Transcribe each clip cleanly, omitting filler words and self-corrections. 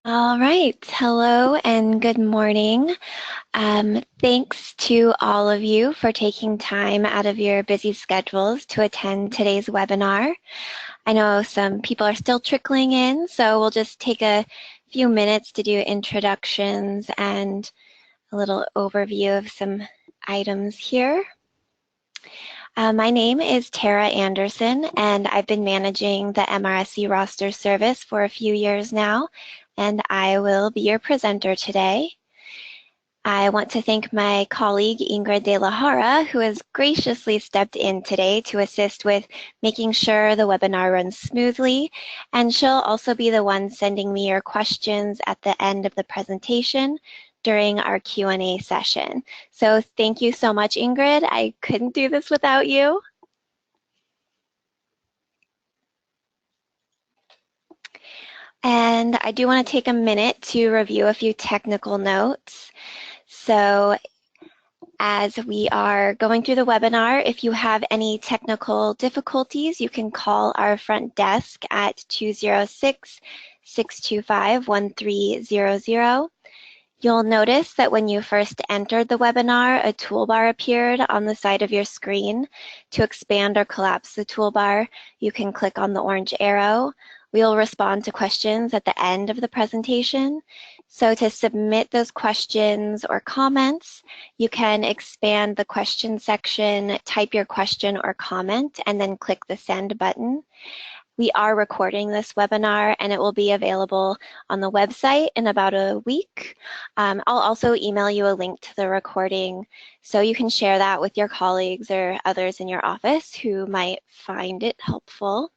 All right. Hello and good morning. Thanks to all of you for taking time out of your busy schedules to attend today's webinar. I know some people are still trickling in, so we'll just take a few minutes to do introductions and a little overview of some items here. My name is Tara Anderson, and I've been managing the MRSC roster service for a few years now, and I will be your presenter today. I want to thank my colleague Ingrid De La Hara, who has graciously stepped in today to assist with making sure the webinar runs smoothly, and she'll also be the one sending me your questions at the end of the presentation during our Q&A session. So thank you so much, Ingrid. I couldn't do this without you. And I do want to take a minute to review a few technical notes. So as we are going through the webinar, if you have any technical difficulties, you can call our front desk at 206-625-1300. You'll notice that when you first entered the webinar, a toolbar appeared on the side of your screen. To expand or collapse the toolbar, you can click on the orange arrow. We'll respond to questions at the end of the presentation. So to submit those questions or comments, you can expand the question section, type your question or comment, and then click the send button. We are recording this webinar and it will be available on the website in about a week. I'll also email you a link to the recording so you can share that with your colleagues or others in your office who might find it helpful.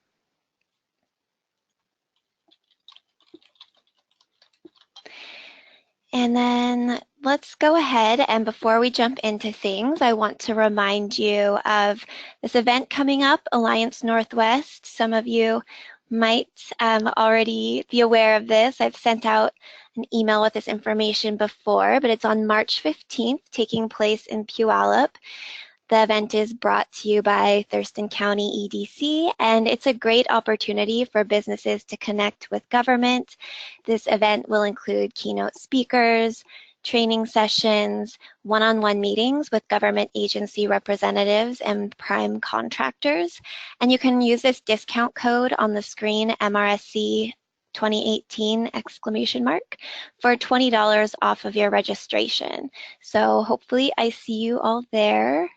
And then let's go ahead, and before we jump into things, I want to remind you of this event coming up, Alliance Northwest. Some of you might already be aware of this. I've sent out an email with this information before, but it's on March 15th, taking place in Puyallup. The event is brought to you by Thurston County EDC, and it's a great opportunity for businesses to connect with government. This event will include keynote speakers, training sessions, one-on-one meetings with government agency representatives and prime contractors. And you can use this discount code on the screen, MRSC 2018 ! For $20 off of your registration. So hopefully I see you all there.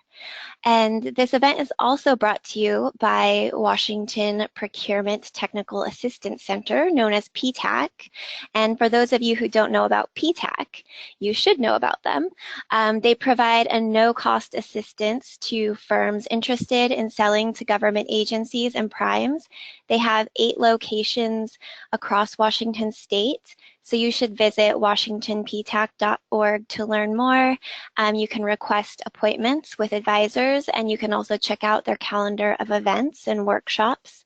And this event is also brought to you by Washington Procurement Technical Assistance Center, known as PTAC. And for those of you who don't know about PTAC, you should know about them. They provide a no-cost assistance to firms interested in selling to government agencies and primes. They have 8 locations across Washington state. So you should visit washingtonptac.org to learn more. You can request appointments with advisors, and you can also check out their calendar of events and workshops.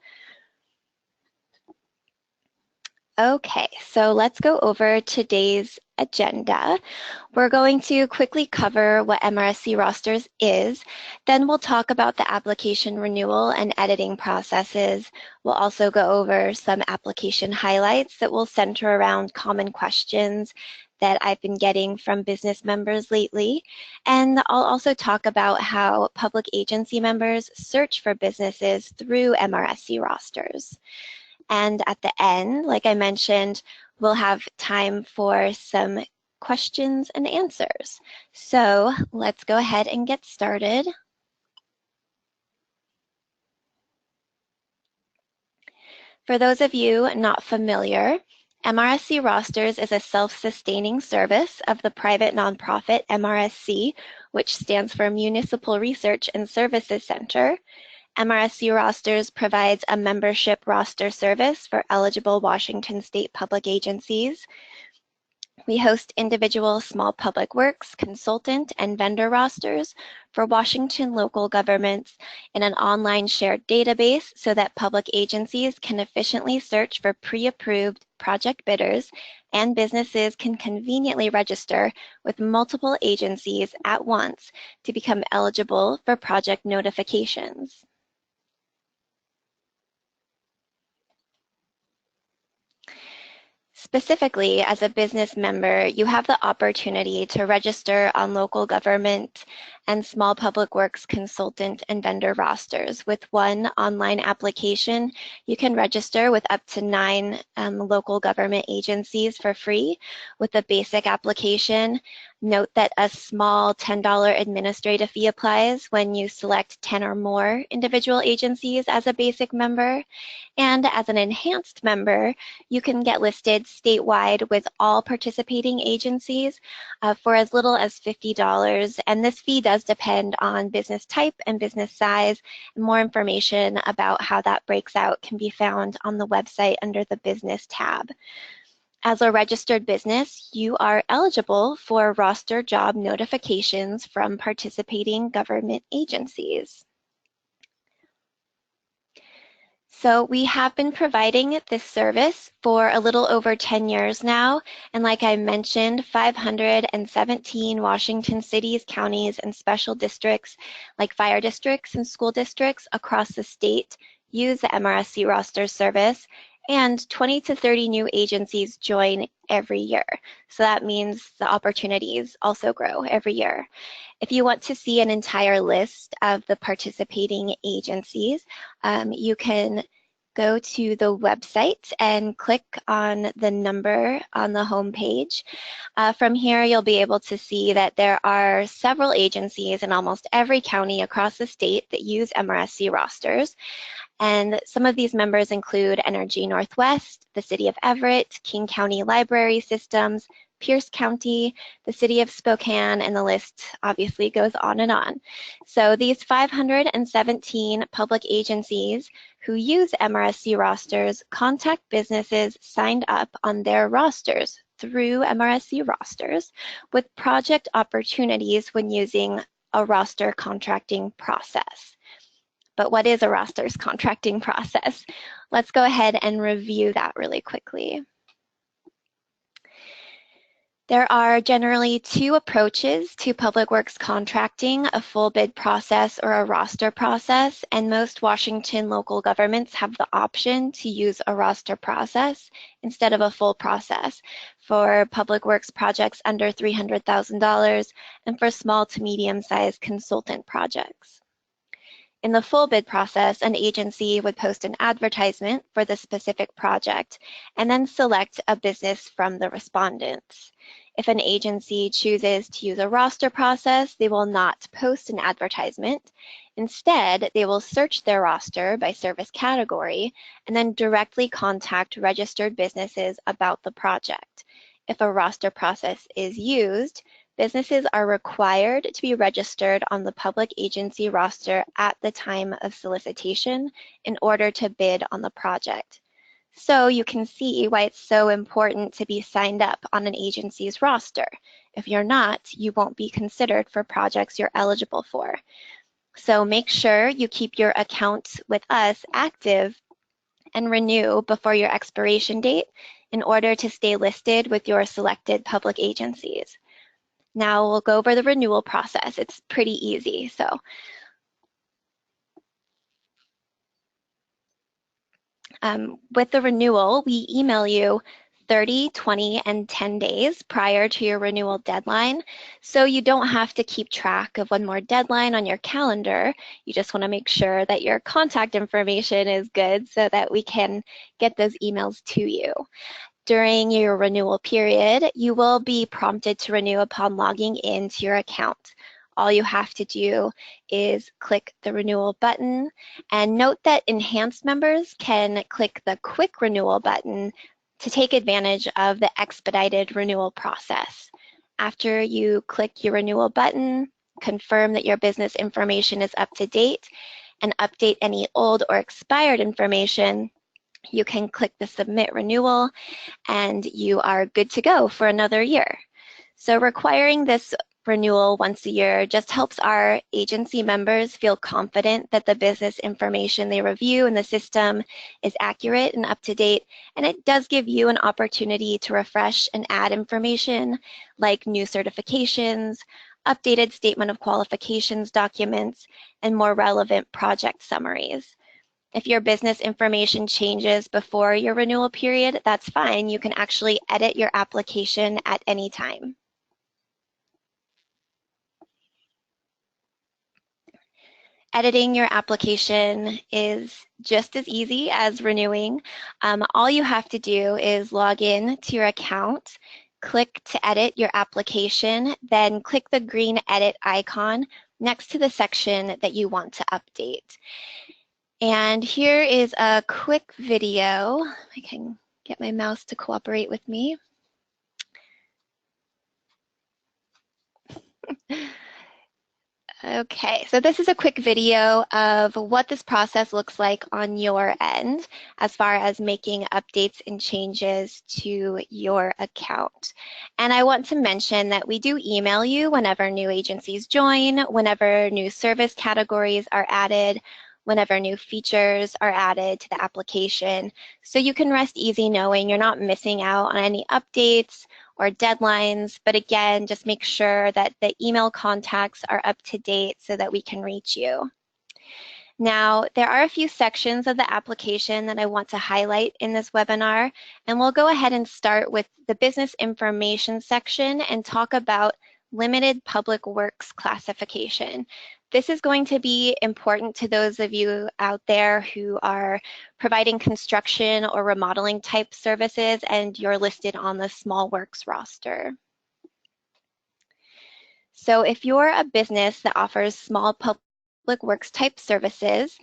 Okay, so let's go over today's agenda. We're going to quickly cover what MRSC rosters is, then we'll talk about the application renewal and editing processes. We'll also go over some application highlights that will center around common questions that I've been getting from business members lately. And I'll also talk about how public agency members search for businesses through MRSC rosters. And at the end, like I mentioned, we'll have time for some questions and answers. So let's go ahead and get started. For those of you not familiar, MRSC Rosters is a self-sustaining service of the private nonprofit MRSC, which stands for Municipal Research and Services Center. MRSC Rosters provides a membership roster service for eligible Washington state public agencies. We host individual small public works, consultant, and vendor rosters for Washington local governments in an online shared database so that public agencies can efficiently search for pre-approved project bidders, and businesses can conveniently register with multiple agencies at once to become eligible for project notifications. Specifically, as a business member, you have the opportunity to register on local government and small public works consultant and vendor rosters. With one online application, you can register with up to 9 local government agencies for free with a basic application. Note that a small $10 administrative fee applies when you select 10 or more individual agencies as a basic member. And as an enhanced member, you can get listed statewide with all participating agencies for as little as $50. And this fee does depend on business type and business size. More information about how that breaks out can be found on the website under the Business tab. As a registered business, you are eligible for roster job notifications from participating government agencies. So we have been providing this service for a little over 10 years now. And like I mentioned, 517 Washington cities, counties, and special districts like fire districts and school districts across the state use the MRSC roster service, and 20 to 30 new agencies join every year. So that means the opportunities also grow every year. If you want to see an entire list of the participating agencies, you can go to the website and click on the number on the home page. From here, you'll be able to see that there are several agencies in almost every county across the state that use MRSC rosters. And some of these members include Energy Northwest, the City of Everett, King County Library Systems, Pierce County, the City of Spokane, and the list obviously goes on and on. So these 517 public agencies who use MRSC rosters contact businesses signed up on their rosters through MRSC rosters with project opportunities when using a roster contracting process. But what is a roster's contracting process? Let's go ahead and review that really quickly. There are generally two approaches to public works contracting, a full bid process or a roster process, and most Washington local governments have the option to use a roster process instead of a full process for public works projects under $300,000 and for small to medium-sized consultant projects. In the full bid process, an agency would post an advertisement for the specific project and then select a business from the respondents. If an agency chooses to use a roster process, they will not post an advertisement. Instead, they will search their roster by service category and then directly contact registered businesses about the project. If a roster process is used, businesses are required to be registered on the public agency roster at the time of solicitation in order to bid on the project. So you can see why it's so important to be signed up on an agency's roster. If you're not, you won't be considered for projects you're eligible for. So make sure you keep your account with us active and renew before your expiration date in order to stay listed with your selected public agencies. Now we'll go over the renewal process. It's pretty easy. So with the renewal, we email you 30, 20, and 10 days prior to your renewal deadline. So you don't have to keep track of one more deadline on your calendar. You just want to make sure that your contact information is good so that we can get those emails to you. During your renewal period, you will be prompted to renew upon logging into your account. All you have to do is click the renewal button, and note that enhanced members can click the quick renewal button to take advantage of the expedited renewal process. After you click your renewal button, confirm that your business information is up to date, and update any old or expired information, you can click the submit renewal and you are good to go for another year. So requiring this renewal once a year just helps our agency members feel confident that the business information they review in the system is accurate and up to date, and it does give you an opportunity to refresh and add information like new certifications, updated statement of qualifications documents, and more relevant project summaries. If your business information changes before your renewal period, that's fine. You can actually edit your application at any time. Editing your application is just as easy as renewing. All you have to do is log in to your account, click to edit your application, then click the green edit icon next to the section that you want to update. And here is a quick video. I can get my mouse to cooperate with me. Okay, so this is a quick video of what this process looks like on your end as far as making updates and changes to your account. And I want to mention that we do email you whenever new agencies join, whenever new service categories are added, whenever new features are added to the application. So you can rest easy knowing you're not missing out on any updates or deadlines, but again, just make sure that the email contacts are up to date so that we can reach you. Now, there are a few sections of the application that I want to highlight in this webinar, and we'll go ahead and start with the business information section and talk about limited public works classification. This is going to be important to those of you out there who are providing construction or remodeling type services and you're listed on the small works roster. So if you're a business that offers small public works type services,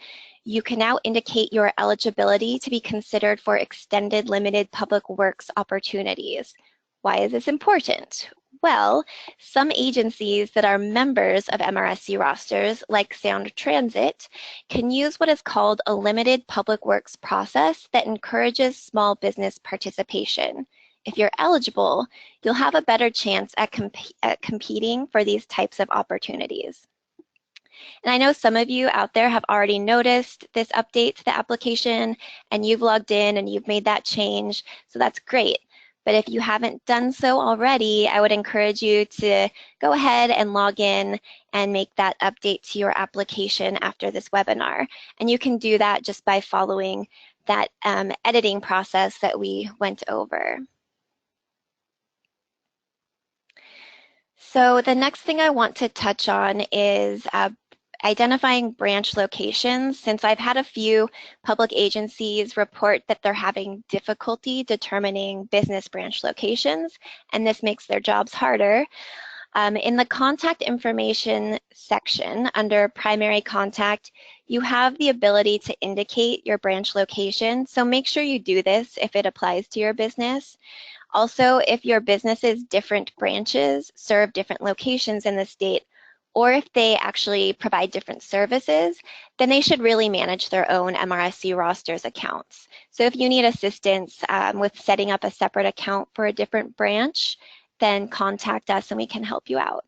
you can now indicate your eligibility to be considered for extended limited public works opportunities. Why is this important? Well, some agencies that are members of MRSC rosters, like Sound Transit, can use what is called a limited public works process that encourages small business participation. If you're eligible, you'll have a better chance at competing for these types of opportunities. And I know some of you out there have already noticed this update to the application and you've logged in and you've made that change, so that's great. But if you haven't done so already, I would encourage you to go ahead and log in and make that update to your application after this webinar. And you can do that just by following that editing process that we went over. So the next thing I want to touch on is identifying branch locations, since I've had a few public agencies report that they're having difficulty determining business branch locations, and this makes their jobs harder. In the contact information section under primary contact, you have the ability to indicate your branch location, so make sure you do this if it applies to your business. Also, if your business's different branches serve different locations in the state, or if they actually provide different services, then they should really manage their own MRSC rosters accounts. So if you need assistance with setting up a separate account for a different branch, then contact us and we can help you out.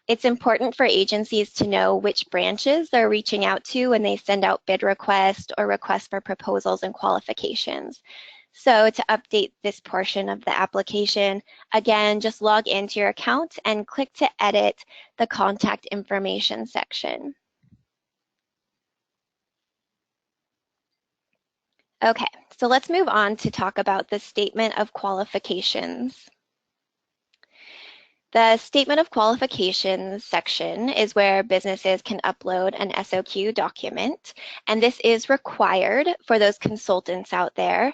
It's important for agencies to know which branches they're reaching out to when they send out bid requests or requests for proposals and qualifications. So to update this portion of the application, again, just log into your account and click to edit the contact information section. Okay, so let's move on to talk about the statement of qualifications. The Statement of Qualifications section is where businesses can upload an SOQ document, and this is required for those consultants out there.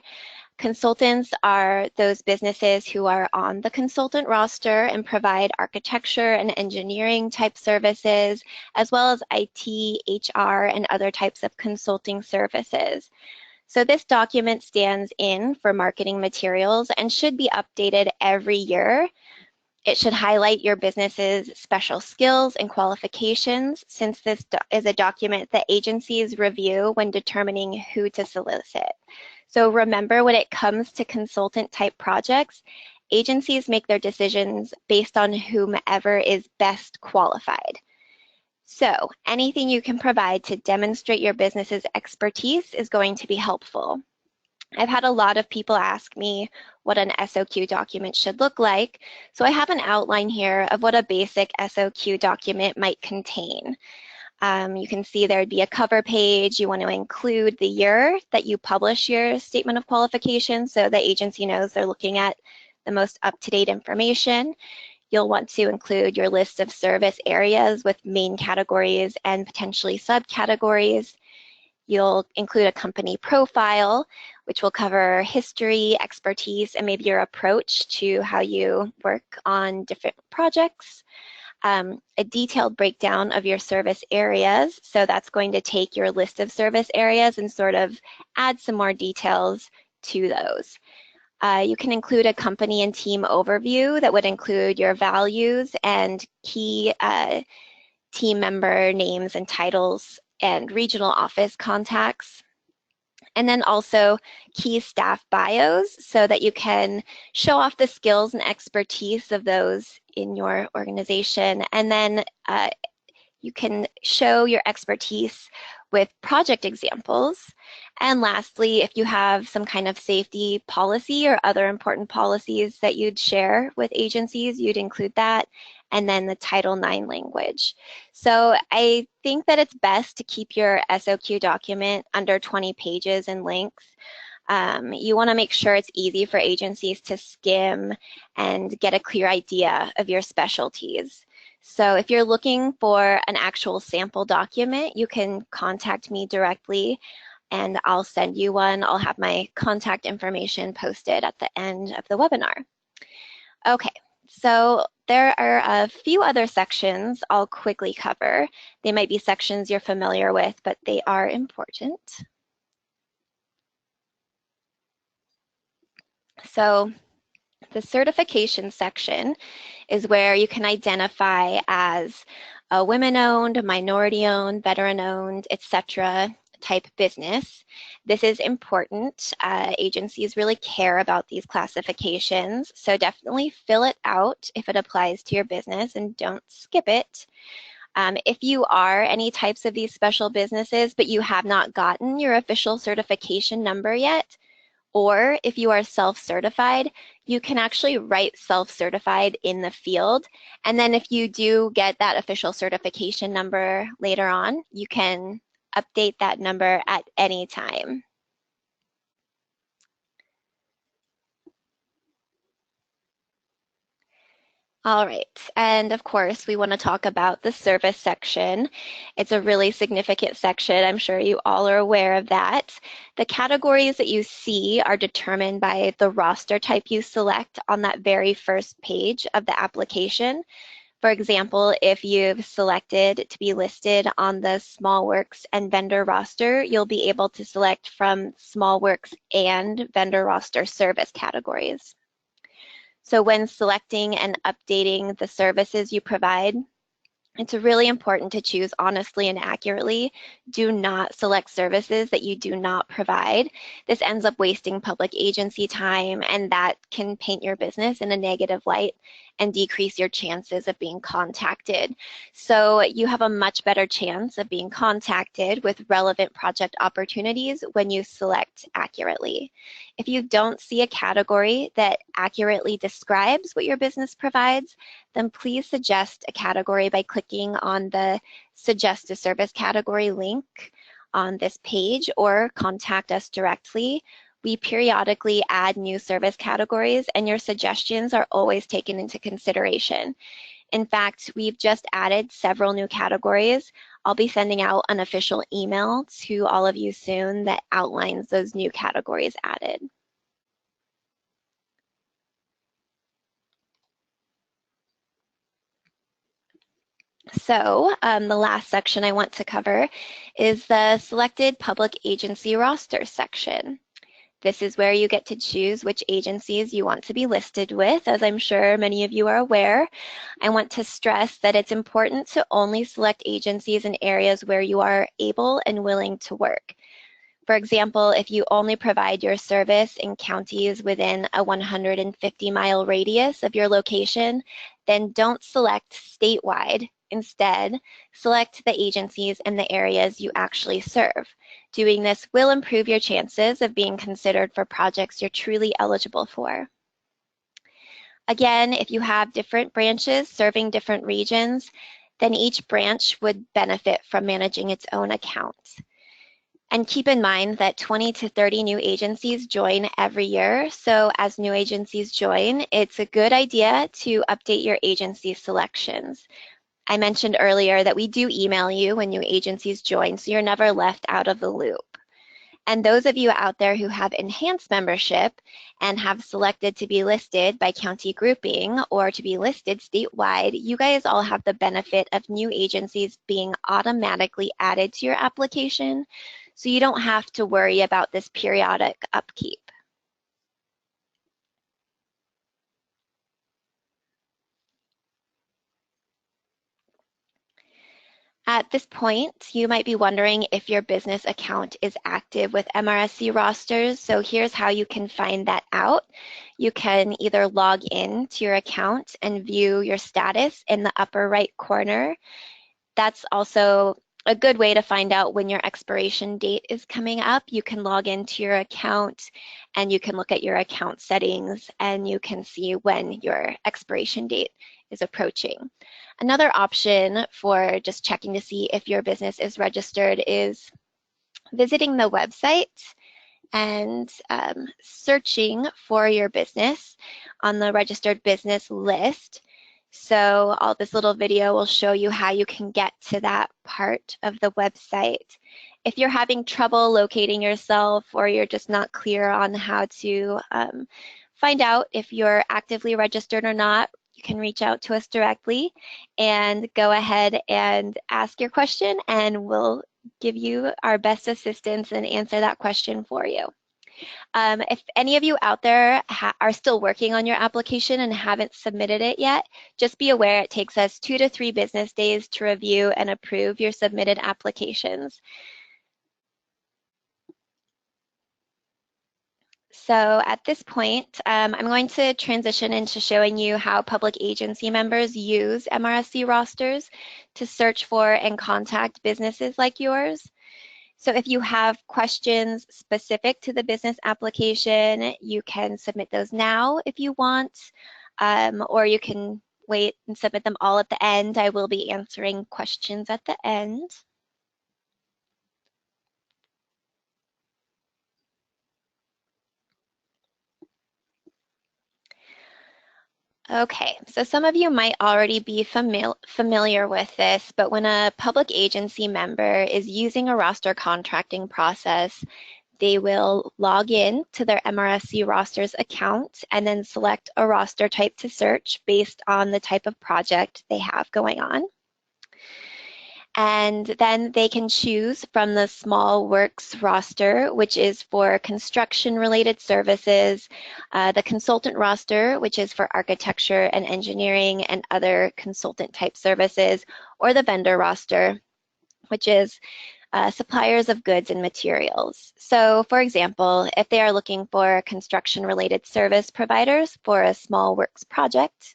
Consultants are those businesses who are on the consultant roster and provide architecture and engineering type services, as well as IT, HR, and other types of consulting services. So this document stands in for marketing materials and should be updated every year. It should highlight your business's special skills and qualifications, since this is a document that agencies review when determining who to solicit. So remember, when it comes to consultant type projects, agencies make their decisions based on whomever is best qualified. So anything you can provide to demonstrate your business's expertise is going to be helpful. I've had a lot of people ask me what an SOQ document should look like, so I have an outline here of what a basic SOQ document might contain. You can see there'd be a cover page. You want to include the year that you publish your statement of qualifications so the agency knows they're looking at the most up-to-date information. You'll want to include your list of service areas with main categories and potentially subcategories. You'll include a company profile, which will cover history, expertise, and maybe your approach to how you work on different projects. A detailed breakdown of your service areas. So that's going to take your list of service areas and sort of add some more details to those. You can include a company and team overview that would include your values and key team member names and titles and regional office contacts. And then also key staff bios so that you can show off the skills and expertise of those in your organization. And then you can show your expertise with project examples. And lastly, if you have some kind of safety policy or other important policies that you'd share with agencies, you'd include that. And then the Title IX language. So I think that it's best to keep your SOQ document under 20 pages in length. You want to make sure it's easy for agencies to skim and get a clear idea of your specialties. So if you're looking for an actual sample document, you can contact me directly and I'll send you one. I'll have my contact information posted at the end of the webinar. Okay, so there are a few other sections I'll quickly cover. They might be sections you're familiar with, but they are important. So the certification section is where you can identify as a women-owned, minority-owned, veteran-owned, etc. type business. This is important. Agencies really care about these classifications, so definitely fill it out if it applies to your business and don't skip it. If you are any types of these special businesses, but you have not gotten your official certification number yet, or if you are self-certified, you can actually write self-certified in the field. And then if you do get that official certification number later on, you can update that number at any time. All right, and of course, we want to talk about the service section. It's a really significant section. I'm sure you all are aware of that. The categories that you see are determined by the roster type you select on that very first page of the application. For example, if you've selected to be listed on the small works and vendor roster, you'll be able to select from small works and vendor roster service categories. So when selecting and updating the services you provide, it's really important to choose honestly and accurately. Do not select services that you do not provide. This ends up wasting public agency time, and that can paint your business in a negative light and decrease your chances of being contacted. So you have a much better chance of being contacted with relevant project opportunities when you select accurately. If you don't see a category that accurately describes what your business provides, then please suggest a category by clicking on the Suggest a Service category link on this page or contact us directly. We periodically add new service categories and your suggestions are always taken into consideration. In fact, we've just added several new categories. I'll be sending out an official email to all of you soon that outlines those new categories added. So the last section I want to cover is the Selected Public Agency Roster section. This is where you get to choose which agencies you want to be listed with. As I'm sure many of you are aware, I want to stress that it's important to only select agencies in areas where you are able and willing to work. For example, if you only provide your service in counties within a 150-mile radius of your location, then don't select statewide. Instead, select the agencies in the areas you actually serve. Doing this will improve your chances of being considered for projects you're truly eligible for. Again, if you have different branches serving different regions, then each branch would benefit from managing its own account. And keep in mind that 20 to 30 new agencies join every year. So as new agencies join, it's a good idea to update your agency selections. I mentioned earlier that we do email you when new agencies join, so you're never left out of the loop. And those of you out there who have enhanced membership and have selected to be listed by county grouping or to be listed statewide, you guys all have the benefit of new agencies being automatically added to your application, so you don't have to worry about this periodic upkeep. At this point, you might be wondering if your business account is active with MRSC rosters. So here's how you can find that out. You can either log in to your account and view your status in the upper right corner. That's also a good way to find out when your expiration date is coming up. You can log into your account and you can look at your account settings and you can see when your expiration date is approaching. Another option for just checking to see if your business is registered is visiting the website and searching for your business on the registered business list. So this little video will show you how you can get to that part of the website. If you're having trouble locating yourself or you're just not clear on how to find out if you're actively registered or not, you can reach out to us directly and go ahead and ask your question, and we'll give you our best assistance and answer that question for you. If any of you out there are still working on your application and haven't submitted it yet, just be aware it takes us 2 to 3 business days to review and approve your submitted applications. So at this point, I'm going to transition into showing you how public agency members use MRSC rosters to search for and contact businesses like yours. So if you have questions specific to the business application, you can submit those now if you want, or you can wait and submit them all at the end. I will be answering questions at the end. Okay, so some of you might already be familiar with this, but when a public agency member is using a roster contracting process, they will log in to their MRSC rosters account and then select a roster type to search based on the type of project they have going on. And then they can choose from the small works roster, which is for construction-related services, the consultant roster, which is for architecture and engineering and other consultant-type services, or the vendor roster, which is suppliers of goods and materials. So, for example, if they are looking for construction-related service providers for a small works project,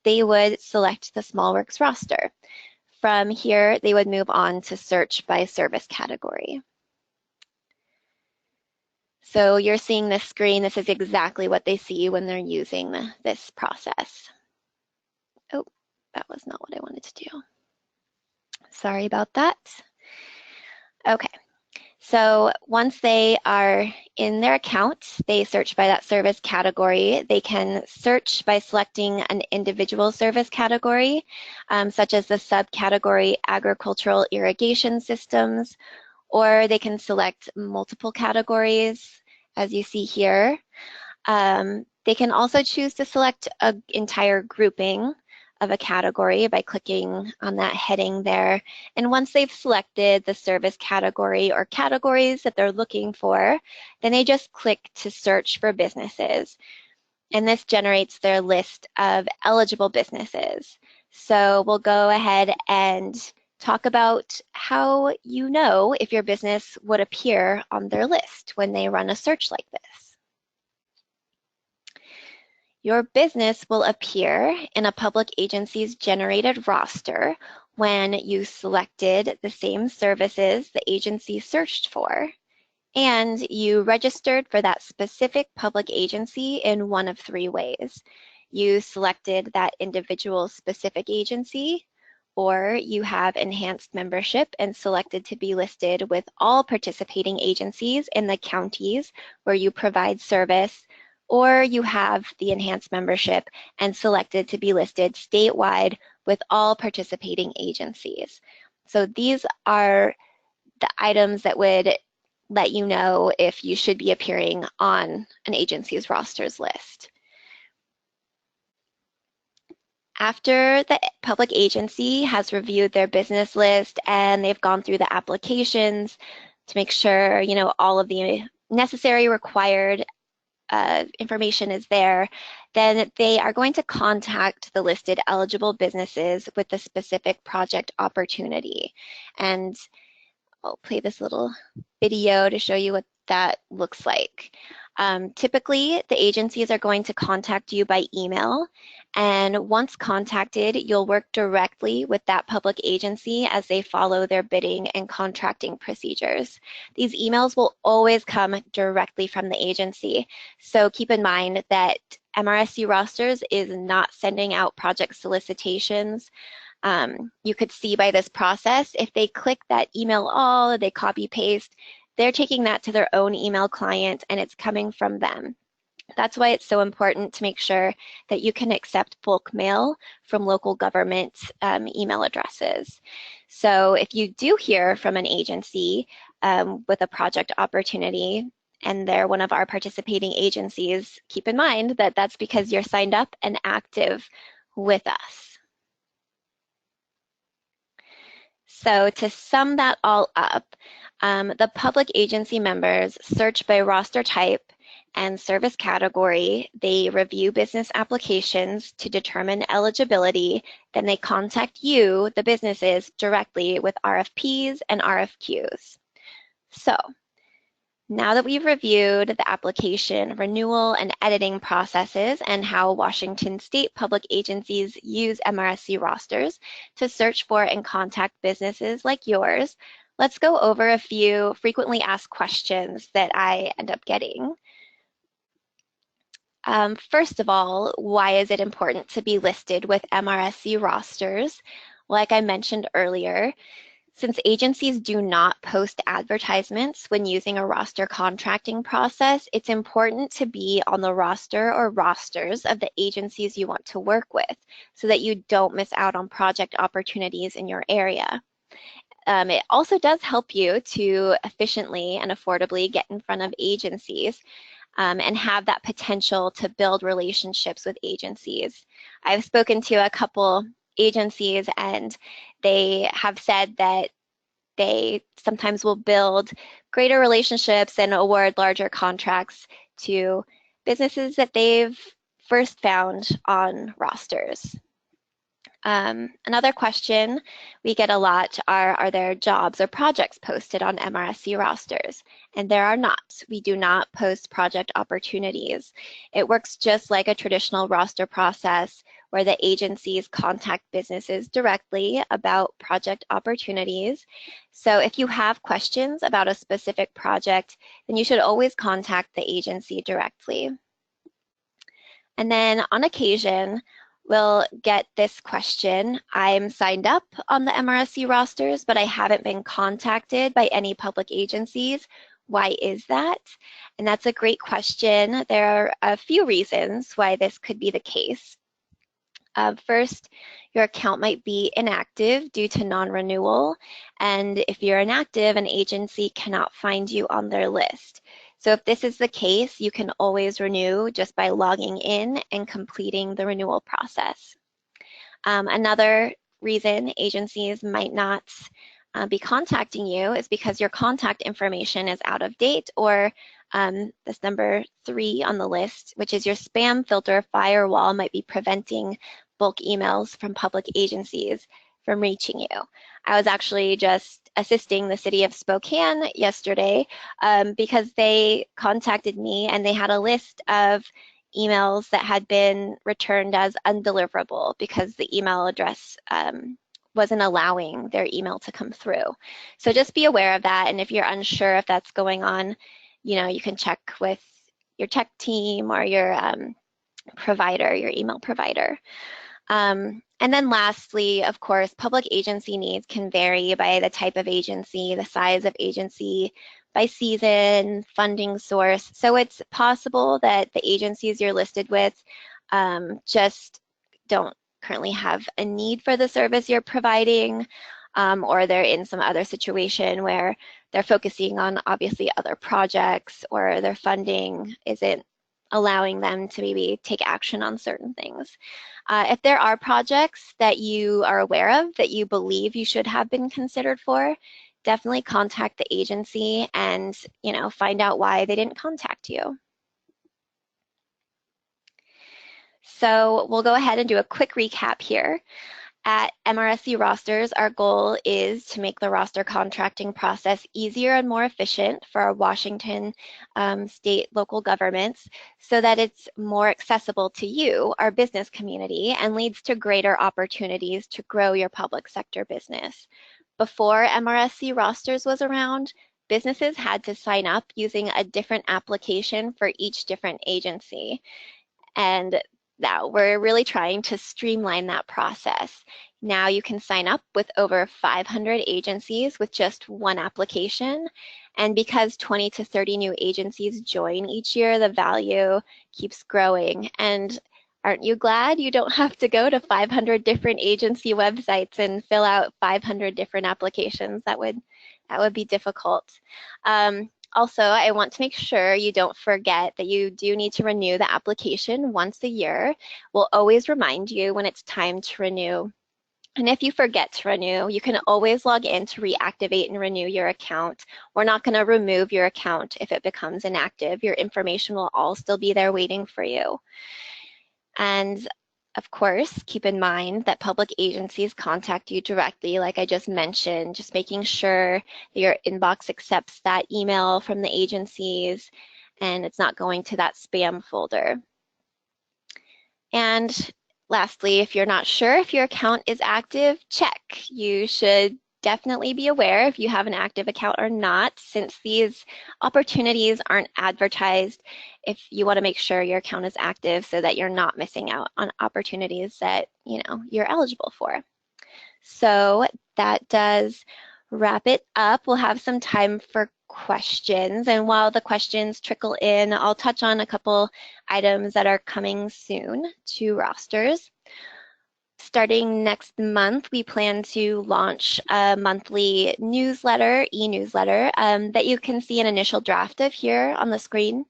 they would select the small works roster. From here, they would move on to search by service category. So you're seeing this screen. This is exactly what they see when they're using this process. Oh, that was not what I wanted to do. Sorry about that. Okay. So once they are in their account, they search by that service category. They can search by selecting an individual service category, such as the subcategory agricultural irrigation systems, or they can select multiple categories, as you see here. They can also choose to select an entire grouping of a category by clicking on that heading there. And once they've selected the service category or categories that they're looking for, then they just click to search for businesses. And this generates their list of eligible businesses. So we'll go ahead and talk about how you know if your business would appear on their list when they run a search like this. Your business will appear in a public agency's generated roster when you selected the same services the agency searched for, and you registered for that specific public agency in one of 3 ways. You selected that individual specific agency, or you have enhanced membership and selected to be listed with all participating agencies in the counties where you provide service, or you have the enhanced membership and selected to be listed statewide with all participating agencies. So these are the items that would let you know if you should be appearing on an agency's rosters list. After the public agency has reviewed their business list and they've gone through the applications to make sure, all of the necessary required information is there, then they are going to contact the listed eligible businesses with the specific project opportunity. And I'll play this little video to show you what that looks like. Typically, the agencies are going to contact you by email, and once contacted, you'll work directly with that public agency as they follow their bidding and contracting procedures. These emails will always come directly from the agency, so keep in mind that MRSC Rosters is not sending out project solicitations. You could see by this process, if they click that email all, they copy paste, they're taking that to their own email client and it's coming from them. That's why it's so important to make sure that you can accept bulk mail from local government email addresses. So if you do hear from an agency with a project opportunity and they're one of our participating agencies, keep in mind that that's because you're signed up and active with us. So to sum that all up, the public agency members search by roster type and service category. They review business applications to determine eligibility. Then they contact you, the businesses, directly with RFPs and RFQs. So now that we've reviewed the application, renewal, and editing processes and how Washington State public agencies use MRSC rosters to search for and contact businesses like yours, let's go over a few frequently asked questions that I end up getting. First of all, why is it important to be listed with MRSC rosters? Like I mentioned earlier, since agencies do not post advertisements when using a roster contracting process, it's important to be on the roster or rosters of the agencies you want to work with so that you don't miss out on project opportunities in your area. It also does help you to efficiently and affordably get in front of agencies and have that potential to build relationships with agencies. I've spoken to a couple agencies and they have said that they sometimes will build greater relationships and award larger contracts to businesses that they've first found on rosters. Another question we get a lot are there jobs or projects posted on MRSC rosters? And there are not. We do not post project opportunities. It works just like a traditional roster process where the agencies contact businesses directly about project opportunities. So if you have questions about a specific project, then you should always contact the agency directly. And then on occasion, we'll get this question: I'm signed up on the MRSC rosters, but I haven't been contacted by any public agencies. Why is that? And that's a great question. There are a few reasons why this could be the case. First, your account might be inactive due to non-renewal. And if you're inactive, an agency cannot find you on their list. So if this is the case, you can always renew just by logging in and completing the renewal process. Another reason agencies might not be contacting you is because your contact information is out of date, or this number 3 on the list, which is your spam filter firewall, might be preventing bulk emails from public agencies from reaching you. I was actually just assisting the city of Spokane yesterday because they contacted me and they had a list of emails that had been returned as undeliverable because the email address wasn't allowing their email to come through. So just be aware of that, and if you're unsure if that's going on, you can check with your tech team or your provider, your email provider. And then lastly, of course, public agency needs can vary by the type of agency, the size of agency, by season, funding source. So it's possible that the agencies you're listed with just don't currently have a need for the service you're providing, or they're in some other situation where they're focusing on obviously other projects, or their funding isn't allowing them to maybe take action on certain things. If there are projects that you are aware of that you believe you should have been considered for, definitely contact the agency and, find out why they didn't contact you. So we'll go ahead and do a quick recap here. At MRSC Rosters, our goal is to make the roster contracting process easier and more efficient for our Washington state local governments so that it's more accessible to you, our business community, and leads to greater opportunities to grow your public sector business. Before MRSC Rosters was around, businesses had to sign up using a different application for each different agency. And now we're really trying to streamline that process. Now you can sign up with over 500 agencies with just one application. And because 20 to 30 new agencies join each year, the value keeps growing. And aren't you glad you don't have to go to 500 different agency websites and fill out 500 different applications? That would be difficult. Also, I want to make sure you don't forget that you do need to renew the application once a year. We'll always remind you when it's time to renew. And if you forget to renew, you can always log in to reactivate and renew your account. We're not going to remove your account if it becomes inactive. Your information will all still be there waiting for you. And of course, keep in mind that public agencies contact you directly, like I just mentioned, just making sure that your inbox accepts that email from the agencies and it's not going to that spam folder. And lastly, if you're not sure if your account is active, check. You should definitely be aware if you have an active account or not, since these opportunities aren't advertised. If you want to make sure your account is active so that you're not missing out on opportunities that you're eligible for. So that does wrap it up. We'll have some time for questions, and while the questions trickle in, I'll touch on a couple items that are coming soon to rosters. Starting next month, we plan to launch a monthly newsletter, e-newsletter, that you can see an initial draft of here on the screen.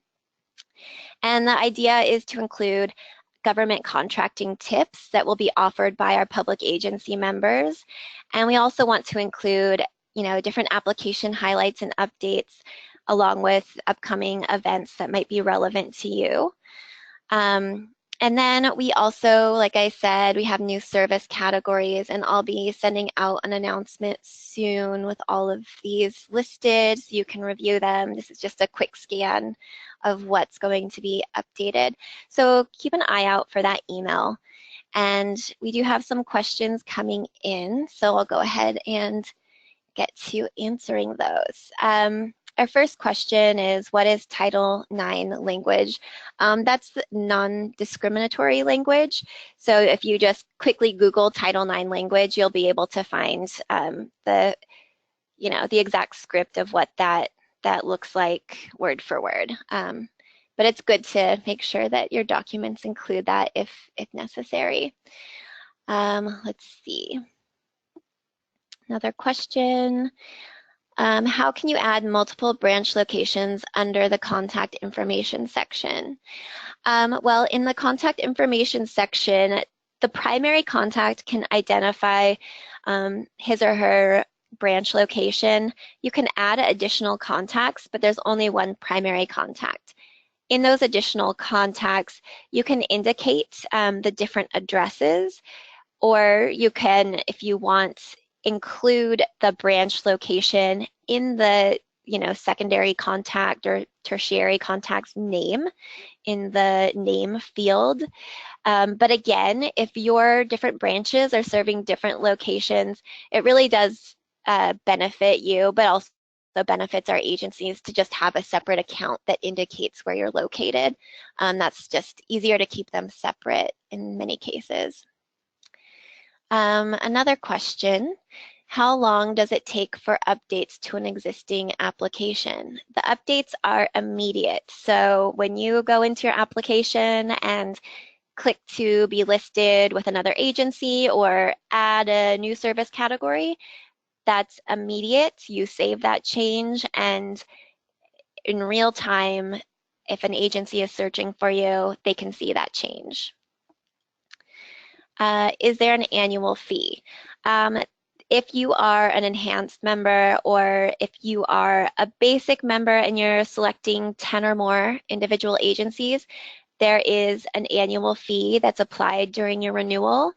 And the idea is to include government contracting tips that will be offered by our public agency members. And we also want to include, different application highlights and updates along with upcoming events that might be relevant to you. And then we also, like I said, we have new service categories, and I'll be sending out an announcement soon with all of these listed so you can review them. This is just a quick scan of what's going to be updated. So keep an eye out for that email. And we do have some questions coming in, so I'll go ahead and get to answering those. Our first question is, what is Title IX language? That's non-discriminatory language. So if you just quickly Google Title IX language, you'll be able to find the exact script of what that looks like word for word. But it's good to make sure that your documents include that if necessary. Let's see. Another question. How can you add multiple branch locations under the contact information section? Well, in the contact information section, the primary contact can identify his or her branch location. You can add additional contacts, but there's only one primary contact. In those additional contacts, you can indicate the different addresses, or you can, if you want, include the branch location in the secondary contact or tertiary contact's name in the name field. But again, if your different branches are serving different locations, it really does benefit you, but also benefits our agencies to just have a separate account that indicates where you're located. That's just easier to keep them separate in many cases. Another question, how long does it take for updates to an existing application? The updates are immediate. So when you go into your application and click to be listed with another agency or add a new service category, that's immediate. You save that change, and in real time, if an agency is searching for you, they can see that change. Is there an annual fee? If you are an enhanced member or if you are a basic member and you're selecting 10 or more individual agencies, there is an annual fee that's applied during your renewal.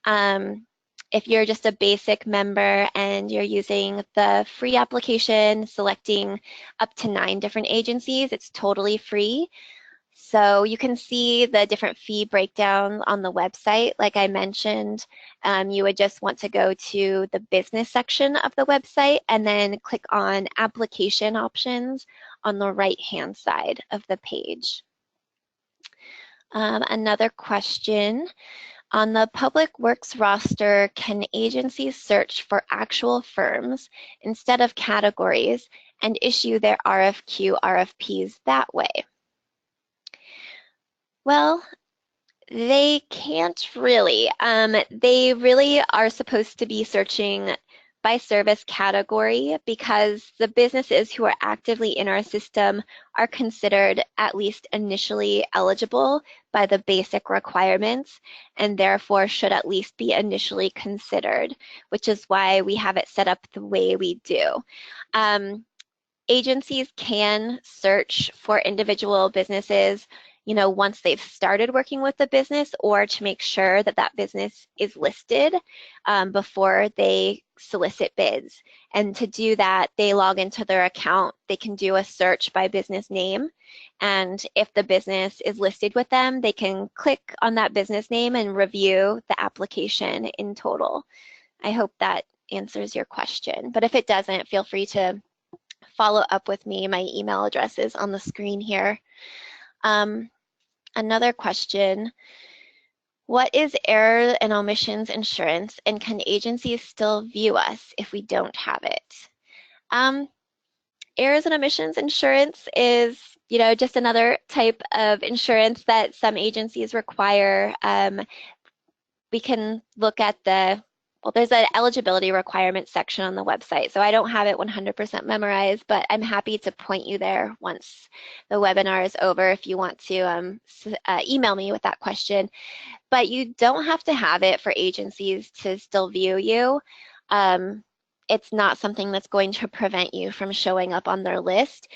If you're just a basic member and you're using the free application, selecting up to 9 different agencies, it's totally free. So you can see the different fee breakdown on the website. Like I mentioned, you would just want to go to the business section of the website and then click on application options on the right-hand side of the page. Another question, on the Public Works roster, can agencies search for actual firms instead of categories and issue their RFPs that way? Well, they can't really. They really are supposed to be searching by service category because the businesses who are actively in our system are considered at least initially eligible by the basic requirements and therefore should at least be initially considered, which is why we have it set up the way we do. Agencies can search for individual businesses, you know, once they've started working with the business or to make sure that that business is listed before they solicit bids. And to do that, they log into their account. They can do a search by business name. And if the business is listed with them, they can click on that business name and review the application in total. I hope that answers your question. But if it doesn't, feel free to follow up with me. My email address is on the screen here. Another question, what is error and omissions insurance, and can agencies still view us if we don't have it? Errors and omissions insurance is, you know, just another type of insurance that some agencies require. We can look at well, there's an eligibility requirement section on the website, so I don't have it 100% memorized, but I'm happy to point you there once the webinar is over if you want to email me with that question. But you don't have to have it for agencies to still view you. It's not something that's going to prevent you from showing up on their list.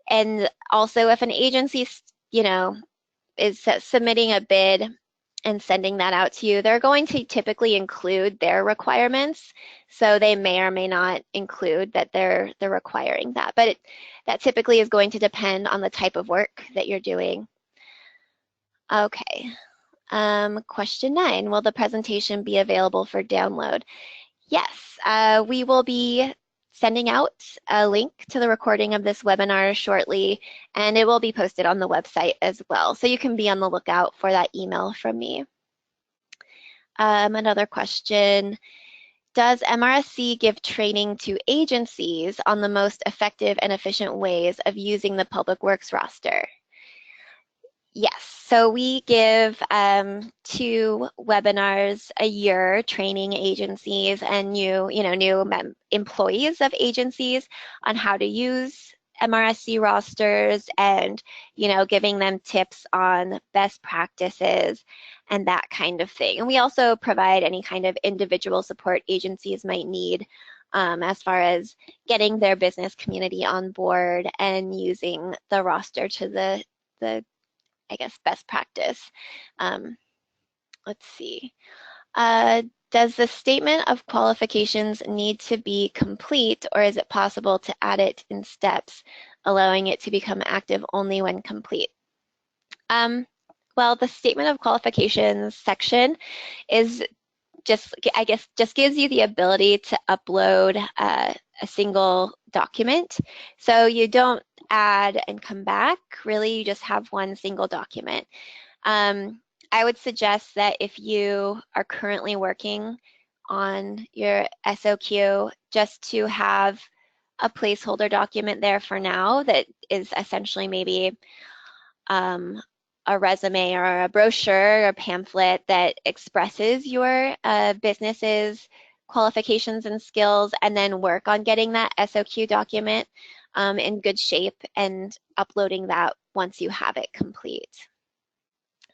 And also, if an agency, you know, is submitting a bid and sending that out to you, they're going to typically include their requirements. So they may or may not include that they're requiring that. But that typically is going to depend on the type of work that you're doing. Okay. Question 9, will the presentation be available for download? Yes, we will be sending out a link to the recording of this webinar shortly, and it will be posted on the website as well. So you can be on the lookout for that email from me. Another question, does MRSC give training to agencies on the most effective and efficient ways of using the Public Works roster? Yes, so we give 2 webinars a year training agencies and new employees of agencies on how to use MRSC rosters and, you know, giving them tips on best practices and that kind of thing. And we also provide any kind of individual support agencies might need as far as getting their business community on board and using the roster to the I guess, best practice. Let's see. Does the statement of qualifications need to be complete, or is it possible to add it in steps, allowing it to become active only when complete? Well, the statement of qualifications section is just, I guess, just gives you the ability to upload a single document. So you don't add and come back, really, you just have one single document. I would suggest that if you are currently working on your SOQ, just to have a placeholder document there for now that is essentially maybe a resume or a brochure or pamphlet that expresses your business's qualifications and skills, and then work on getting that SOQ document in good shape and uploading that once you have it complete.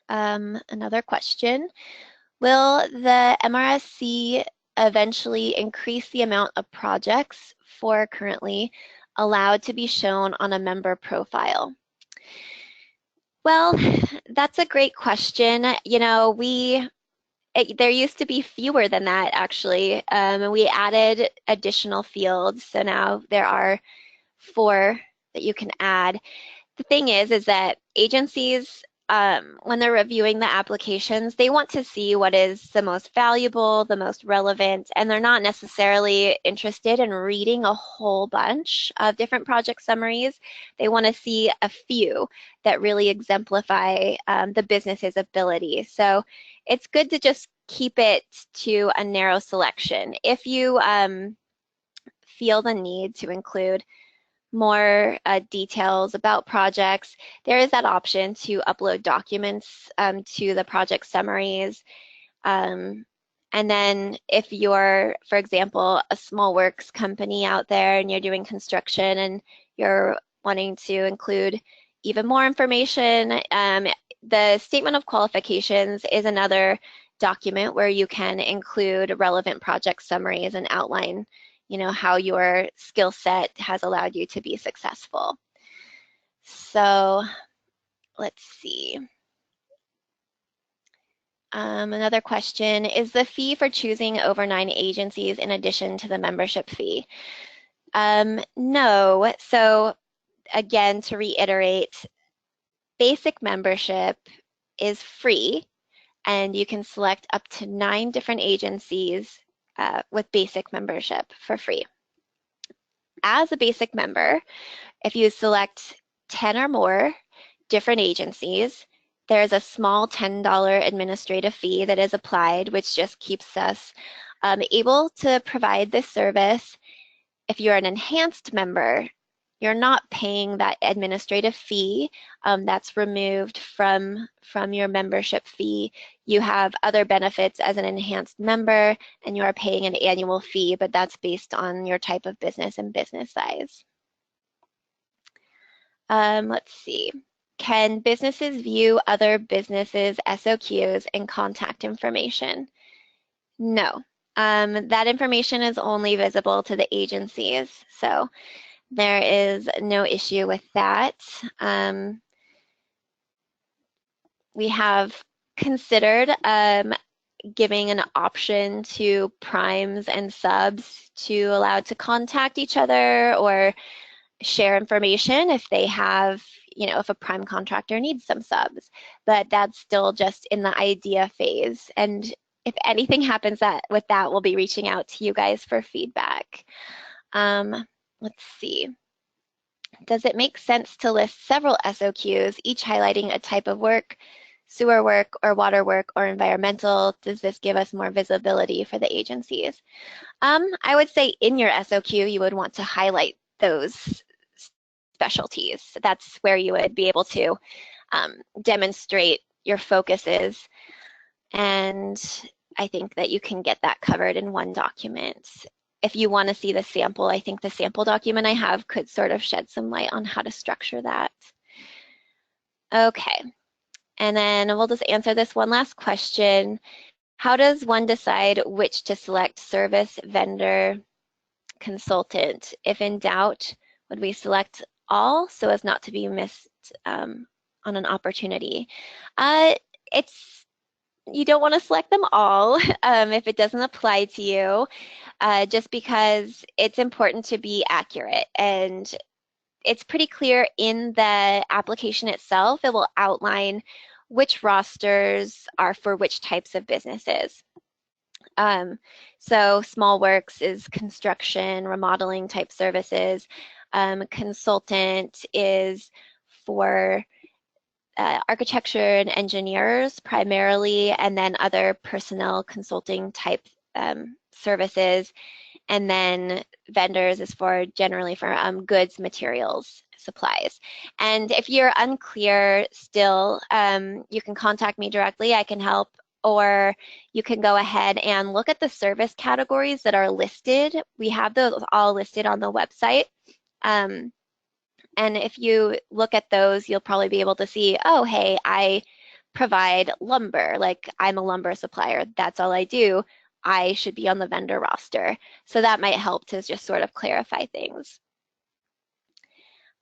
Another question, will the MRSC eventually increase the amount of projects for currently allowed to be shown on a member profile? Well, that's a great question. You know, there used to be fewer than that, actually. We added additional fields, so now there are 4 that you can add. The thing is that agencies, when they're reviewing the applications, they want to see what is the most valuable, the most relevant, and they're not necessarily interested in reading a whole bunch of different project summaries. They want to see a few that really exemplify the business's ability. So it's good to just keep it to a narrow selection. If you feel the need to include more details about projects, there is that option to upload documents to the project summaries. And then if you're, for example, a small works company out there and you're doing construction and you're wanting to include even more information, the statement of qualifications is another document where you can include relevant project summaries and outline, you know, how your skill set has allowed you to be successful. So let's see. Another question, is the fee for choosing over 9 agencies in addition to the membership fee? No. So again, to reiterate, basic membership is free, and you can select up to 9 different agencies with basic membership for free. As a basic member, if you select 10 or more different agencies, there's a small $10 administrative fee that is applied, which just keeps us able to provide this service. If you're an enhanced member, you're not paying that administrative fee. That's removed from your membership fee. You have other benefits as an enhanced member, and you are paying an annual fee, but that's based on your type of business and business size. Let's see. Can businesses view other businesses' SOQs and contact information? No. That information is only visible to the agencies, so there is no issue with that. We have considered giving an option to primes and subs to allow to contact each other or share information if they have, you know, if a prime contractor needs some subs, but that's still just in the idea phase. And if anything happens with that, we'll be reaching out to you guys for feedback. Let's see. Does it make sense to list several SOQs, each highlighting a type of work, sewer work or water work or environmental? Does this give us more visibility for the agencies? I would say in your SOQ, you would want to highlight those specialties. That's where you would be able to demonstrate your focuses. And I think that you can get that covered in one document. If you want to see the sample, I think the sample document I have could sort of shed some light on how to structure that. Okay, and then we'll just answer this one last question. How does one decide which to select, service, vendor, consultant? If in doubt, would we select all so as not to be missed on an opportunity? You don't want to select them all if it doesn't apply to you, just because it's important to be accurate. And it's pretty clear in the application itself. It will outline which rosters are for which types of businesses. So small works is construction, remodeling type services. Consultant is for architecture and engineers primarily, and then other personnel consulting type services. And then vendors is for generally for goods, materials, supplies. And if you're unclear still, you can contact me directly. I can help, or you can go ahead and look at the service categories that are listed. We have those all listed on the website. And if you look at those, you'll probably be able to see, oh, hey, I provide lumber. Like, I'm a lumber supplier. That's all I do. I should be on the vendor roster. So that might help to just sort of clarify things.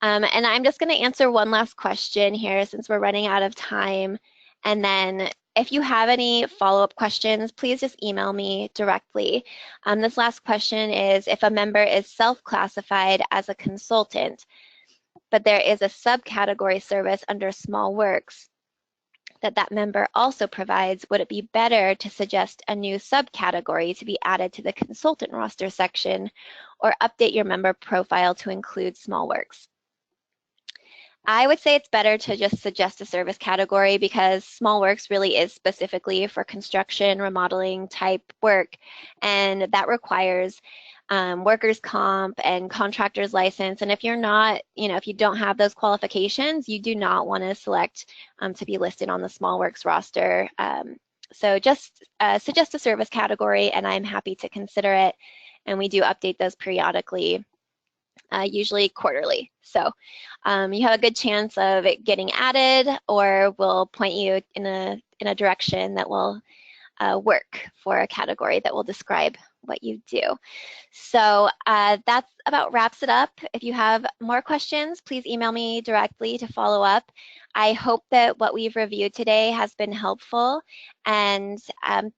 And I'm just going to answer one last question here since we're running out of time. And then if you have any follow-up questions, please just email me directly. This last question is, if a member is self-classified as a consultant, but there is a subcategory service under small works that member also provides, would it be better to suggest a new subcategory to be added to the consultant roster section, or update your member profile to include small works? I would say it's better to just suggest a service category, because small works really is specifically for construction, remodeling type work, and that requires workers' comp and contractor's license. And if you're not, if you don't have those qualifications, you do not want to select to be listed on the small works roster. So just suggest a service category, and I'm happy to consider it. And we do update those periodically. Usually quarterly. So you have a good chance of it getting added, or we'll point you in a direction that will work for a category that will describe what you do. So that's about wraps it up. If you have more questions, please email me directly to follow up. I hope that what we've reviewed today has been helpful, and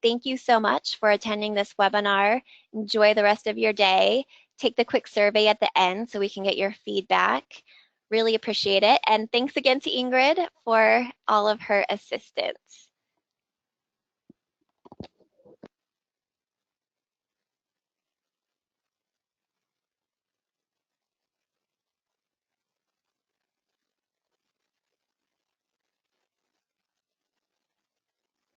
thank you so much for attending this webinar. Enjoy the rest of your day. Take the quick survey at the end so we can get your feedback. Really appreciate it. And thanks again to Ingrid for all of her assistance.